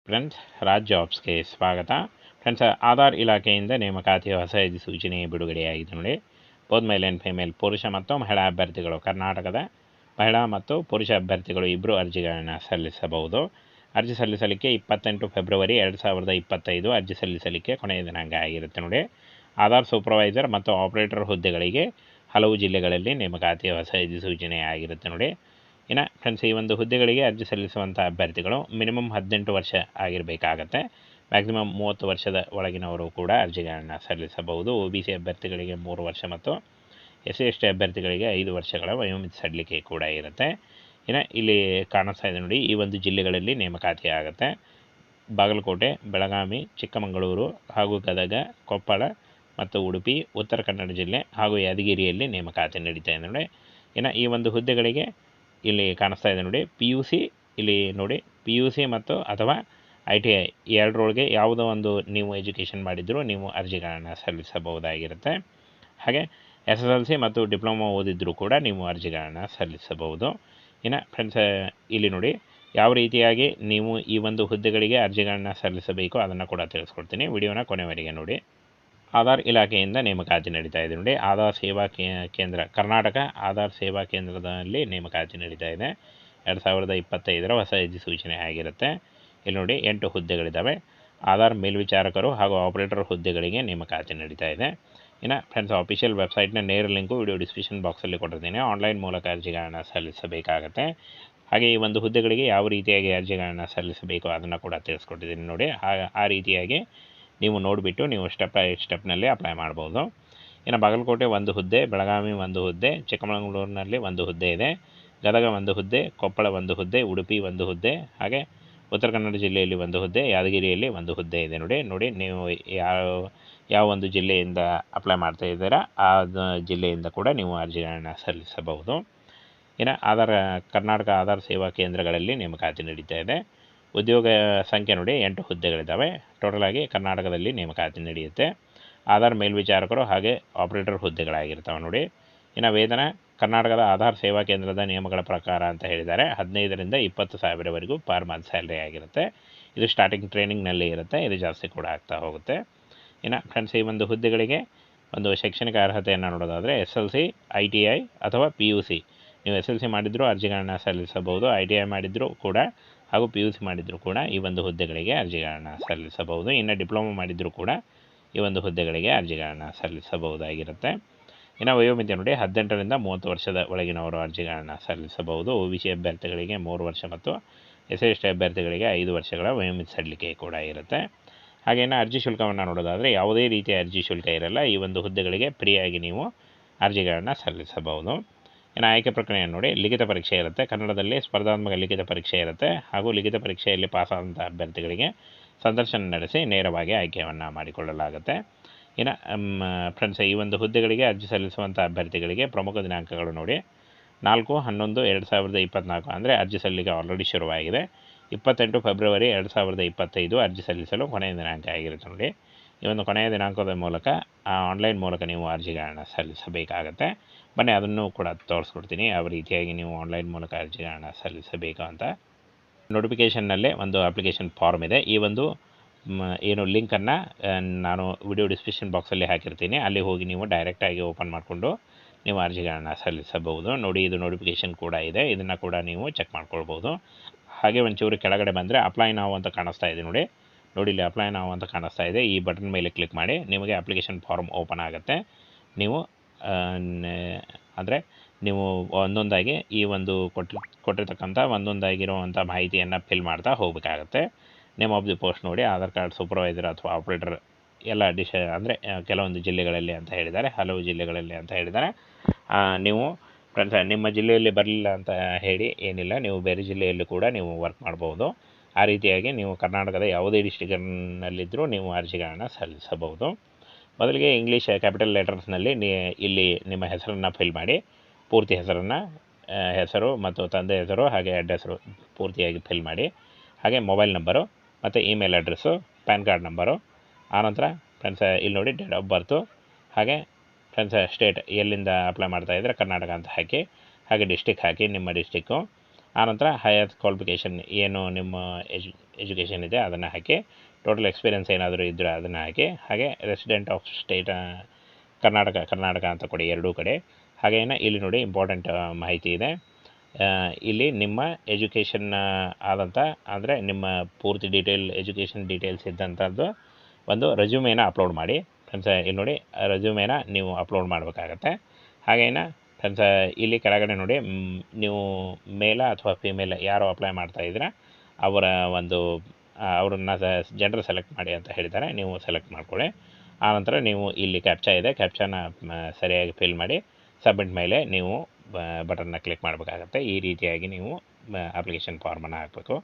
Friends, Raj ಜಾಬ್ಸ್ಗೆ ಸ್ವಾಗತ. Friends, Aadhaar ಇಲಾಖೆಯಿಂದ ನೇಮಕಾತಿಯ ಹೊಸ ಅಧಿಸೂಚನೆ ಬಿಡುಗಡೆಯಾಗಿದೆ ನೋಡಿ. ಬೋತ್ ಮೇಲ್ ಆ್ಯಂಡ್ ಫಿಮೇಲ್, ಪುರುಷ ಮತ್ತು ಮಹಿಳಾ ಅಭ್ಯರ್ಥಿಗಳು, ಕರ್ನಾಟಕದ ಮಹಿಳಾ ಮತ್ತು ಪುರುಷ ಅಭ್ಯರ್ಥಿಗಳು ಇಬ್ಬರು ಅರ್ಜಿಗಳನ್ನು ಸಲ್ಲಿಸಬಹುದು. ಅರ್ಜಿ ಸಲ್ಲಿಸಲಿಕ್ಕೆ 28 ಫೆಬ್ರವರಿ 2025 ಅರ್ಜಿ ಸಲ್ಲಿಸಲಿಕ್ಕೆ ಕೊನೆಯ ದಿನಾಂಕ ಆಗಿರುತ್ತೆ ನೋಡಿ. ಆಧಾರ್ ಸೂಪರ್ವೈಸರ್ ಮತ್ತು ಆಪರೇಟರ್ ಹುದ್ದೆಗಳಿಗೆ ಹಲವು ಜಿಲ್ಲೆಗಳಲ್ಲಿ ನೇಮಕಾತಿಯ ಹೊಸ ಅಧಿಸೂಚನೆ ಆಗಿರುತ್ತೆ ನೋಡಿ. ಇನ್ನು ಫ್ರೆಂಡ್ಸ್, ಈ ಒಂದು ಹುದ್ದೆಗಳಿಗೆ ಅರ್ಜಿ ಸಲ್ಲಿಸುವಂಥ ಅಭ್ಯರ್ಥಿಗಳು ಮಿನಿಮಮ್ 18 ವರ್ಷ ಆಗಿರಬೇಕಾಗತ್ತೆ. ಮ್ಯಾಕ್ಸಿಮಮ್ 30 ವರ್ಷದ ಒಳಗಿನವರು ಕೂಡ ಅರ್ಜಿಗಳನ್ನು ಸಲ್ಲಿಸಬಹುದು. OBC ಅಭ್ಯರ್ಥಿಗಳಿಗೆ 3 ವರ್ಷ ಮತ್ತು SC/ST ಅಭ್ಯರ್ಥಿಗಳಿಗೆ 5 ವರ್ಷಗಳ ವಯೋಮಿತಿ ಸಡಿಲಿಕೆ ಕೂಡ ಇರುತ್ತೆ. ಇನ್ನು ಇಲ್ಲಿ ಕಾಣಿಸ್ತಾ ಇದೆ ನೋಡಿ, ಈ ಒಂದು ಜಿಲ್ಲೆಗಳಲ್ಲಿ ನೇಮಕಾತಿ ಆಗುತ್ತೆ. ಬಾಗಲಕೋಟೆ, ಬೆಳಗಾವಿ, ಚಿಕ್ಕಮಗಳೂರು ಹಾಗೂ ಗದಗ, ಕೊಪ್ಪಳ ಮತ್ತು ಉಡುಪಿ, ಉತ್ತರ ಕನ್ನಡ ಜಿಲ್ಲೆ ಹಾಗೂ ಯಾದಗಿರಿಯಲ್ಲಿ ನೇಮಕಾತಿ ನಡೀತಾ ಇದೆ ನೋಡಿ. ಇನ್ನು ಈ ಒಂದು ಹುದ್ದೆಗಳಿಗೆ ಇಲ್ಲಿ ಕಾಣಿಸ್ತಾ ಇದೆ ನೋಡಿ, PUC ಇಲ್ಲಿ ನೋಡಿ, PUC ಮತ್ತು ಅಥವಾ ITI ಎರಡರೊಳಗೆ ಯಾವುದೋ ಒಂದು ನೀವು ಎಜುಕೇಷನ್ ಮಾಡಿದರೂ ನೀವು ಅರ್ಜಿಗಳನ್ನು ಸಲ್ಲಿಸಬಹುದಾಗಿರುತ್ತೆ. ಹಾಗೆ SSLC ಮತ್ತು ಡಿಪ್ಲೊಮಾ ಓದಿದ್ರೂ ಕೂಡ ನೀವು ಅರ್ಜಿಗಳನ್ನು ಸಲ್ಲಿಸಬಹುದು. ಇನ್ನು ಫ್ರೆಂಡ್ಸ್, ಇಲ್ಲಿ ನೋಡಿ ಯಾವ ರೀತಿಯಾಗಿ ನೀವು ಈ ಒಂದು ಹುದ್ದೆಗಳಿಗೆ ಅರ್ಜಿಗಳನ್ನು ಸಲ್ಲಿಸಬೇಕು ಅದನ್ನು ಕೂಡ ತಿಳಿಸ್ಕೊಡ್ತೀನಿ. ವಿಡಿಯೋನ ಕೊನೆವರೆಗೆ ನೋಡಿ. ಆಧಾರ್ ಇಲಾಖೆಯಿಂದ ನೇಮಕಾತಿ ನಡೀತಾ ಇದೆ ನೋಡಿ. ಆಧಾರ್ ಸೇವಾ ಕೇಂದ್ರ, ಕರ್ನಾಟಕ ಆಧಾರ್ ಸೇವಾ ಕೇಂದ್ರದಲ್ಲಿ ನೇಮಕಾತಿ ನಡೀತಾ ಇದೆ. 2025 ಹೊಸ ಅಧಿಸೂಚನೆ ಆಗಿರುತ್ತೆ. ಇಲ್ಲಿ ನೋಡಿ 8 ಹುದ್ದೆಗಳಿದ್ದಾವೆ. ಆಧಾರ್ ಮೇಲ್ವಿಚಾರಕರು ಹಾಗೂ ಆಪರೇಟರ್ ಹುದ್ದೆಗಳಿಗೆ ನೇಮಕಾತಿ ನಡೀತಾ ಇದೆ. ಇನ್ನು ಫ್ರೆಂಡ್ಸ್, ಆಫಿಷಿಯಲ್ ವೆಬ್ಸೈಟ್ನ ನೇರ ಲಿಂಕು ವಿಡಿಯೋ ಡಿಸ್ಕ್ರಿಪ್ಷನ್ ಬಾಕ್ಸಲ್ಲಿ ಕೊಟ್ಟಿರ್ತೀನಿ. ಆನ್ಲೈನ್ ಮೂಲಕ ಅರ್ಜಿಗಳನ್ನು ಸಲ್ಲಿಸಬೇಕಾಗತ್ತೆ. ಹಾಗೆ ಈ ಒಂದು ಹುದ್ದೆಗಳಿಗೆ ಯಾವ ರೀತಿಯಾಗಿ ಅರ್ಜಿಗಳನ್ನು ಸಲ್ಲಿಸಬೇಕು ಅದನ್ನು ಕೂಡ ತಿಳಿಸ್ಕೊಟ್ಟಿದ್ದೀನಿ ನೋಡಿ. ಆ ರೀತಿಯಾಗಿ ನೀವು ನೋಡಿಬಿಟ್ಟು ನೀವು ಸ್ಟೆಪ್ ಬೈ ಸ್ಟೆಪ್ನಲ್ಲಿ ಅಪ್ಲೈ ಮಾಡ್ಬೋದು. ಇನ್ನು ಬಾಗಲಕೋಟೆ ಒಂದು ಹುದ್ದೆ, ಬೆಳಗಾವಿ ಒಂದು ಹುದ್ದೆ, ಚಿಕ್ಕಮಗಳೂರಿನಲ್ಲಿ ಒಂದು ಹುದ್ದೆ ಇದೆ, ಗದಗ ಒಂದು ಹುದ್ದೆ, ಕೊಪ್ಪಳ ಒಂದು ಹುದ್ದೆ, ಉಡುಪಿ ಒಂದು ಹುದ್ದೆ, ಹಾಗೆ ಉತ್ತರ ಕನ್ನಡ ಜಿಲ್ಲೆಯಲ್ಲಿ ಒಂದು ಹುದ್ದೆ, ಯಾದಗಿರಿಯಲ್ಲಿ ಒಂದು ಹುದ್ದೆ ಇದೆ ನೋಡಿ. ನೀವು ಯಾವ ಒಂದು ಜಿಲ್ಲೆಯಿಂದ ಅಪ್ಲೈ ಮಾಡ್ತಾ ಇದ್ದೀರಾ ಆ ಜಿಲ್ಲೆಯಿಂದ ಕೂಡ ನೀವು ಅರ್ಜಿಗಳನ್ನು ಸಲ್ಲಿಸಬಹುದು. ಇನ್ನು ಕರ್ನಾಟಕ ಆಧಾರ್ ಸೇವಾ ಕೇಂದ್ರಗಳಲ್ಲಿ ನೇಮಕಾತಿ ನಡೀತಾ ಇದೆ. ಉದ್ಯೋಗ ಸಂಖ್ಯೆ ನೋಡಿ 8 ಹುದ್ದೆಗಳಿದ್ದಾವೆ. ಟೋಟಲ್ ಆಗಿ ಕರ್ನಾಟಕದಲ್ಲಿ ನೇಮಕಾತಿ ನಡೆಯುತ್ತೆ. ಆಧಾರ್ ಮೇಲ್ವಿಚಾರಕರು ಹಾಗೆ ಆಪರೇಟರ್ ಹುದ್ದೆಗಳಾಗಿರ್ತವೆ ನೋಡಿ. ಇನ್ನು ವೇತನ ಕರ್ನಾಟಕದ ಆಧಾರ್ ಸೇವಾ ಕೇಂದ್ರದ ನಿಯಮಗಳ ಪ್ರಕಾರ ಅಂತ ಹೇಳಿದ್ದಾರೆ 15,000 ರಿಂದ 20,000ವರೆಗೂ ಪರ್ ಮಂತ್ ಸ್ಯಾಲ್ರಿ ಆಗಿರುತ್ತೆ. ಇದು ಸ್ಟಾರ್ಟಿಂಗ್ ಟ್ರೈನಿಂಗ್ನಲ್ಲಿ ಇರುತ್ತೆ. ಇದು ಜಾಸ್ತಿ ಕೂಡ ಆಗ್ತಾ ಹೋಗುತ್ತೆ. ಇನ್ನು ಫ್ರೆಂಡ್ಸ್, ಈ ಒಂದು ಹುದ್ದೆಗಳಿಗೆ ಒಂದು ಶೈಕ್ಷಣಿಕ ಅರ್ಹತೆಯನ್ನು ನೋಡೋದಾದರೆ SLC, ITI ಅಥವಾ PUC. ನೀವು SLC ಮಾಡಿದರೂ ಅರ್ಜಿಗಳನ್ನು ಸಲ್ಲಿಸಬಹುದು. ITI ಮಾಡಿದರೂ ಕೂಡ ಹಾಗೂ PUC ಮಾಡಿದರೂ ಕೂಡ ಈ ಒಂದು ಹುದ್ದೆಗಳಿಗೆ ಅರ್ಜಿಗಳನ್ನು ಸಲ್ಲಿಸಬಹುದು. ಇನ್ನು ಡಿಪ್ಲೊಮಾ ಮಾಡಿದರೂ ಕೂಡ ಈ ಒಂದು ಹುದ್ದೆಗಳಿಗೆ ಅರ್ಜಿಗಳನ್ನು ಸಲ್ಲಿಸಬಹುದಾಗಿರುತ್ತೆ. ಇನ್ನು ವಯೋಮಿತಿ ನೋಡಿ 18 ರಿಂದ 30 ವರ್ಷದ ಒಳಗಿನವರು ಅರ್ಜಿಗಳನ್ನು ಸಲ್ಲಿಸಬಹುದು. OBC ಅಭ್ಯರ್ಥಿಗಳಿಗೆ 3 ವರ್ಷ ಮತ್ತು SC/ST ಅಭ್ಯರ್ಥಿಗಳಿಗೆ 5 ವರ್ಷಗಳ ವಯೋಮಿತಿ ಸಡಿಲಿಕೆ ಕೂಡ ಇರುತ್ತೆ. ಹಾಗೆಯೇ ಅರ್ಜಿ ಶುಲ್ಕವನ್ನು ನೋಡೋದಾದರೆ ಯಾವುದೇ ರೀತಿಯ ಅರ್ಜಿ ಶುಲ್ಕ ಇರಲ್ಲ. ಈ ಒಂದು ಹುದ್ದೆಗಳಿಗೆ ಫ್ರೀಯಾಗಿ ನೀವು ಅರ್ಜಿಗಳನ್ನು ಸಲ್ಲಿಸಬಹುದು. ಇನ್ನು ಆಯ್ಕೆ ಪ್ರಕ್ರಿಯೆ ನೋಡಿ, ಲಿಖಿತ ಪರೀಕ್ಷೆ ಇರುತ್ತೆ. ಕನ್ನಡದಲ್ಲಿ ಸ್ಪರ್ಧಾತ್ಮಕ ಲಿಖಿತ ಪರೀಕ್ಷೆ ಇರುತ್ತೆ. ಹಾಗೂ ಲಿಖಿತ ಪರೀಕ್ಷೆಯಲ್ಲಿ ಪಾಸಾದಂಥ ಅಭ್ಯರ್ಥಿಗಳಿಗೆ ಸಂದರ್ಶನ ನಡೆಸಿ ನೇರವಾಗಿ ಆಯ್ಕೆಯನ್ನು ಮಾಡಿಕೊಳ್ಳಲಾಗುತ್ತೆ. ಇನ್ನು ಫ್ರೆಂಡ್ಸ್, ಈ ಒಂದು ಹುದ್ದೆಗಳಿಗೆ ಅರ್ಜಿ ಸಲ್ಲಿಸುವಂಥ ಅಭ್ಯರ್ಥಿಗಳಿಗೆ ಪ್ರಮುಖ ದಿನಾಂಕಗಳು ನೋಡಿ, 4/11/2024 ಅಂದರೆ ಅರ್ಜಿ ಸಲ್ಲಿಕೆ ಆಲ್ರೆಡಿ ಶುರುವಾಗಿದೆ. 28 ಫೆಬ್ರವರಿ 2025 ಅರ್ಜಿ ಸಲ್ಲಿಸಲು ಕೊನೆಯ ದಿನಾಂಕ ಆಗಿರುತ್ತೆ ನೋಡಿ. ಈ ಒಂದು ಕೊನೆಯ ದಿನಾಂಕದ ಮೂಲಕ ಆನ್ಲೈನ್ ಮೂಲಕ ನೀವು ಅರ್ಜಿಗಳನ್ನು ಸಲ್ಲಿಸಬೇಕಾಗತ್ತೆ. ಬನ್ನಿ ಅದನ್ನು ಕೂಡ ತೋರಿಸ್ಕೊಡ್ತೀನಿ ಯಾವ ರೀತಿಯಾಗಿ ನೀವು ಆನ್ಲೈನ್ ಮೂಲಕ ಅರ್ಜಿಗಳನ್ನು ಸಲ್ಲಿಸಬೇಕು ಅಂತ. ನೋಟಿಫಿಕೇಷನ್ನಲ್ಲೇ ಒಂದು ಅಪ್ಲಿಕೇಶನ್ ಫಾರ್ಮ್ ಇದೆ. ಈ ಒಂದು ಏನು ಲಿಂಕನ್ನು ನಾನು ವಿಡಿಯೋ ಡಿಸ್ಕ್ರಿಪ್ಷನ್ ಬಾಕ್ಸಲ್ಲಿ ಹಾಕಿರ್ತೀನಿ. ಅಲ್ಲಿ ಹೋಗಿ ನೀವು ಡೈರೆಕ್ಟಾಗಿ ಓಪನ್ ಮಾಡಿಕೊಂಡು ನೀವು ಅರ್ಜಿಗಳನ್ನು ಸಲ್ಲಿಸಬಹುದು ನೋಡಿ. ಇದು ನೋಟಿಫಿಕೇಷನ್ ಕೂಡ ಇದೆ, ಇದನ್ನು ಕೂಡ ನೀವು ಚೆಕ್ ಮಾಡ್ಕೊಳ್ಬೋದು. ಹಾಗೆ ಒಂಚೂರು ಕೆಳಗಡೆ ಬಂದರೆ ಅಪ್ಲೈ ನಾವು ಅಂತ ಕಾಣಿಸ್ತಾ ಇದೆ ನೋಡಿ. ಇಲ್ಲಿ ಅಪ್ಲೈ ನಾವು ಅಂತ ಕಾಣಿಸ್ತಾ ಇದೆ. ಈ ಬಟನ್ ಮೇಲೆ ಕ್ಲಿಕ್ ಮಾಡಿ ನಿಮಗೆ ಅಪ್ಲಿಕೇಶನ್ ಫಾರ್ಮ್ ಓಪನ್ ಆಗುತ್ತೆ. ನೀವು ಅಂದರೆ ನೀವು ಒಂದೊಂದಾಗಿ ಈ ಒಂದು ಕೊಟ್ಟಿರ್ತಕ್ಕಂಥ ಒಂದೊಂದಾಗಿರುವಂಥ ಮಾಹಿತಿಯನ್ನು ಫಿಲ್ ಮಾಡ್ತಾ ಹೋಗಬೇಕಾಗತ್ತೆ. ನೇಮ್ ಆಫ್ ದಿ ಪೋಸ್ಟ್ ನೋಡಿ, ಆಧಾರ್ ಕಾರ್ಡ್ ಸೂಪರ್ವೈಸರ್ ಅಥವಾ ಆಪರೇಟರ್ ಎಲ್ಲ ಅಂದರೆ ಕೆಲವೊಂದು ಜಿಲ್ಲೆಗಳಲ್ಲಿ ಅಂತ ಹೇಳಿದ್ದಾರೆ, ಹಲವು ಜಿಲ್ಲೆಗಳಲ್ಲಿ ಅಂತ ಹೇಳಿದ್ದಾರೆ. ನೀವು ಫ್ರೆಂಡ್ಸ್, ನಿಮ್ಮ ಜಿಲ್ಲೆಯಲ್ಲಿ ಬರಲಿಲ್ಲ ಅಂತ ಹೇಳಿ ಏನಿಲ್ಲ, ನೀವು ಬೇರೆ ಜಿಲ್ಲೆಯಲ್ಲಿ ಕೂಡ ನೀವು ವರ್ಕ್ ಮಾಡ್ಬೋದು. ಆ ರೀತಿಯಾಗಿ ನೀವು ಕರ್ನಾಟಕದ ಯಾವುದೇ ಡಿಸ್ಟಿಕ್ನಲ್ಲಿದ್ದರೂ ನೀವು ಅರ್ಜಿಗಳನ್ನು ಸಲ್ಲಿಸಬಹುದು. ಮೊದಲಿಗೆ ಇಂಗ್ಲೀಷ್ ಕ್ಯಾಪಿಟಲ್ ಲೆಟರ್ಸ್ನಲ್ಲಿ ಇಲ್ಲಿ ನಿಮ್ಮ ಹೆಸರನ್ನು ಫಿಲ್ ಮಾಡಿ, ಪೂರ್ತಿ ಹೆಸರು ಮತ್ತು ತಂದೆ ಹೆಸರು ಹಾಗೆ ಅಡ್ರೆಸ್ಸು ಪೂರ್ತಿಯಾಗಿ ಫಿಲ್ ಮಾಡಿ. ಹಾಗೆ ಮೊಬೈಲ್ ನಂಬರು ಮತ್ತು email address, PAN card number. ಆನಂತರ ಫ್ರೆಂಡ್ಸ್, ಇಲ್ಲಿ ನೋಡಿ ಡೇಟ್ ಆಫ್ ಬರ್ತು, ಹಾಗೆ ಫ್ರೆಂಡ್ಸ್ ಸ್ಟೇಟ್ ಎಲ್ಲಿಂದ ಅಪ್ಲೈ ಮಾಡ್ತಾಯಿದ್ರೆ ಕರ್ನಾಟಕ ಅಂತ ಹಾಕಿ, ಹಾಗೆ ಡಿಸ್ಟಿಕ್ ಹಾಕಿ ನಿಮ್ಮ ಡಿಸ್ಟಿಕ್ಕು. ಆನಂತರ ಹೈಯರ್ ಕ್ವಾಲಿಫಿಕೇಷನ್ ಏನು ನಿಮ್ಮ ಎಜುಕೇಷನ್ ಇದೆ ಅದನ್ನು ಹಾಕಿ, ಟೋಟಲ್ ಎಕ್ಸ್ಪೀರಿಯನ್ಸ್ ಏನಾದರೂ ಇದ್ದರೆ ಅದನ್ನು ಹಾಕಿ, ಹಾಗೆ ರೆಸಿಡೆಂಟ್ ಆಫ್ ಸ್ಟೇಟ್ ಕರ್ನಾಟಕ ಅಂತ ಕೊಡಿ ಎರಡೂ ಕಡೆ. ಹಾಗೇನ ಇಲ್ಲಿ ನೋಡಿ ಇಂಪಾರ್ಟೆಂಟ್ ಮಾಹಿತಿ ಇದೆ. ಇಲ್ಲಿ ನಿಮ್ಮ ಎಜುಕೇಷನ್ ಆದಂಥ ಅಂದರೆ ನಿಮ್ಮ ಪೂರ್ತಿ ಎಜುಕೇಷನ್ ಡೀಟೇಲ್ಸ್ ಇದ್ದಂಥದ್ದು ಒಂದು ರೆಸ್ಯೂಮೇನ ಅಪ್ಲೋಡ್ ಮಾಡಿ ಫ್ರೆಂಡ್ಸ್. ಇಲ್ಲಿ ನೋಡಿ ರೆಸ್ಯೂಮೇನ ನೀವು ಅಪ್ಲೋಡ್ ಮಾಡಬೇಕಾಗತ್ತೆ. ಹಾಗೇನ ಫ್ರೆಂಡ್ಸ್ ಇಲ್ಲಿ ಕೆಳಗಡೆ ನೋಡಿ ನೀವು ಮೇಲ ಅಥವಾ ಫಿಮೇಲ್ ಯಾರು ಅಪ್ಲೈ ಮಾಡ್ತಾ ಇದ್ದೀರಾ ಅವರ ಒಂದು ಅವ್ರನ್ನ ಜನರು ಸೆಲೆಕ್ಟ್ ಮಾಡಿ ಅಂತ ಹೇಳಿದ್ದಾರೆ, ನೀವು ಸೆಲೆಕ್ಟ್ ಮಾಡ್ಕೊಳ್ಳಿ. ಆನಂತರ ನೀವು ಇಲ್ಲಿ ಕ್ಯಾಪ್ಚಾ ಇದೆ, ಕ್ಯಾಪ್ಚಾನ ಸರಿಯಾಗಿ ಫಿಲ್ ಮಾಡಿ ಸಬ್ಮಿಟ್ ಮೇಲೆ ನೀವು ಬಟನ್ನ ಕ್ಲಿಕ್ ಮಾಡಬೇಕಾಗತ್ತೆ. ಈ ರೀತಿಯಾಗಿ ನೀವು ಅಪ್ಲಿಕೇಶನ್ ಫಾರ್ಮನ್ನು ಹಾಕಬೇಕು.